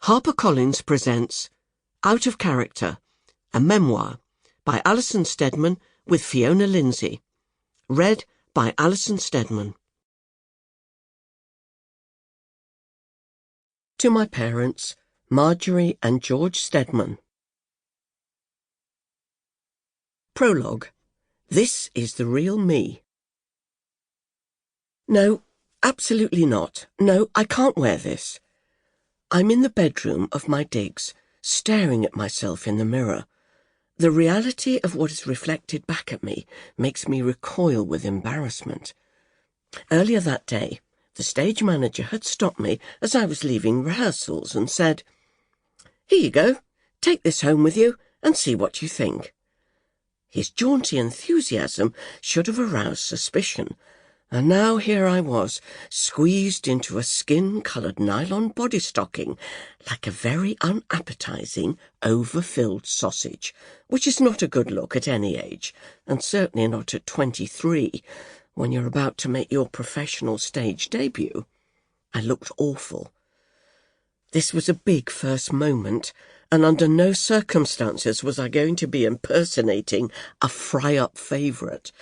HarperCollins presents Out of Character, a memoir by Alison Steadman with Fiona Lindsay. Read by Alison Steadman. To my parents, Marjorie and George Steadman. Prologue. This is the real me. No, absolutely not. No, I can't wear this. I'm in the bedroom of my digs, staring at myself in the mirror. The reality of what is reflected back at me makes me recoil with embarrassment. Earlier that day, the stage manager had stopped me as I was leaving rehearsals and said, "Here you go, take this home with you and see what you think." His jaunty enthusiasm should have aroused suspicion, and now here I was, squeezed into a skin-coloured nylon body stocking, like a very unappetizing, over-filled sausage, which is not a good look at any age, and certainly not at 23, when you're about to make your professional stage debut. I looked awful. This was a big first moment, and under no circumstances was I going to be impersonating a fry-up favourite.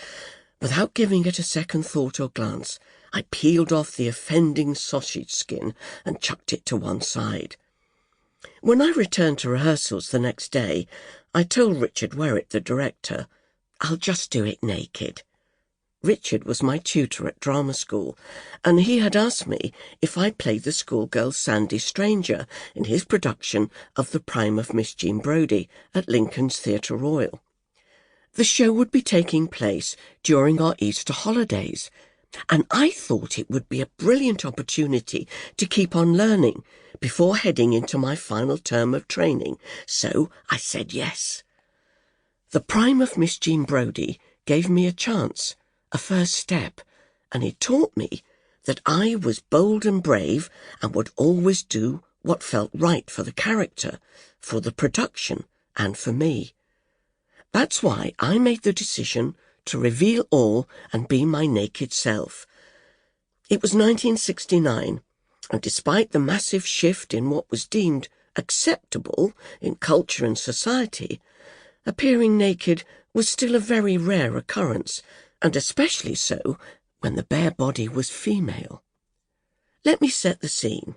Without giving it a second thought or glance, I peeled off the offending sausage skin and chucked it to one side. When I returned to rehearsals the next day, I told Richard Werrett, the director, "I'll just do it naked." Richard was my tutor at drama school, and he had asked me if I played the schoolgirl Sandy Stranger in his production of The Prime of Miss Jean Brodie at Lincoln's Theatre Royal. The show would be taking place during our Easter holidays, and I thought it would be a brilliant opportunity to keep on learning before heading into my final term of training, so I said yes. The Prime of Miss Jean Brodie gave me a chance, a first step, and it taught me that I was bold and brave and would always do what felt right for the character, for the production, and for me. That's why I made the decision to reveal all and be my naked self. It was 1969, and despite the massive shift in what was deemed acceptable in culture and society, appearing naked was still a very rare occurrence, and especially so when the bare body was female. Let me set the scene.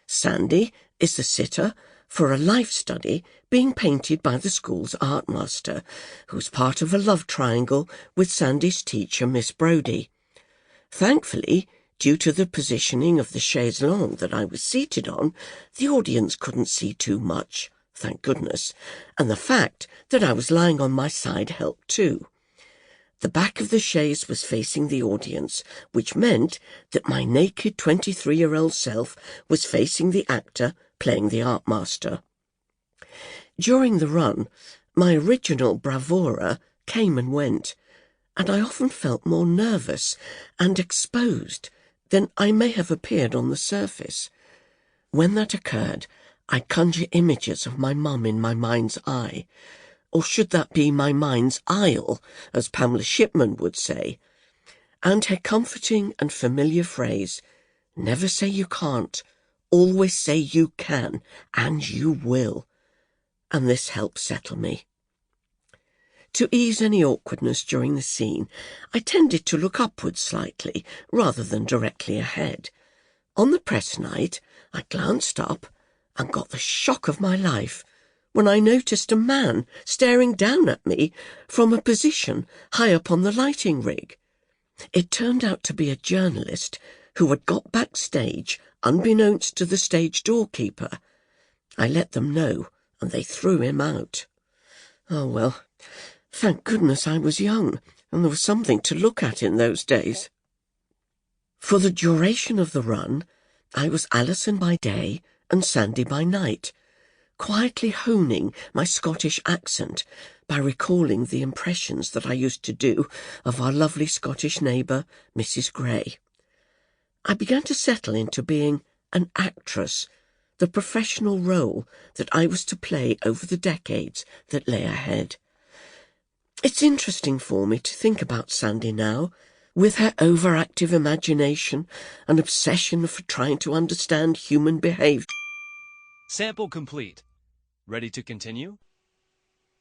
Sandy is the sitter for a life study being painted by the school's art master, who's part of a love triangle with Sandy's teacher, Miss Brodie. Thankfully, due to the positioning of the chaise longue that I was seated on, the audience couldn't see too much, thank goodness, and the fact that I was lying on my side helped too. The back of the chaise was facing the audience, which meant that my naked 23-year-old self was facing the actor playing the art master. During the run, my original bravura came and went, and I often felt more nervous and exposed than I may have appeared on the surface. When that occurred, I conjure images of my mum in my mind's eye, or should that be my mind's aisle, as Pamela Shipman would say, and her comforting and familiar phrase, "Never say you can't, always say you can, and you will," and this helped settle me. To ease any awkwardness during the scene, I tended to look upwards slightly, rather than directly ahead. On the press night, I glanced up and got the shock of my life when I noticed a man staring down at me from a position high up on the lighting rig. It turned out to be a journalist who had got backstage unbeknownst to the stage doorkeeper. I let them know, and they threw him out. Oh well, thank goodness I was young, and there was something to look at in those days. For the duration of the run, I was Alison by day and Sandy by night, quietly honing my Scottish accent by recalling the impressions that I used to do of our lovely Scottish neighbour, Mrs. Gray. I began to settle into being an actress, the professional role that I was to play over the decades that lay ahead. It's interesting for me to think about Sandy now, with her overactive imagination and obsession for trying to understand human behaviour. Sample complete. Ready to continue?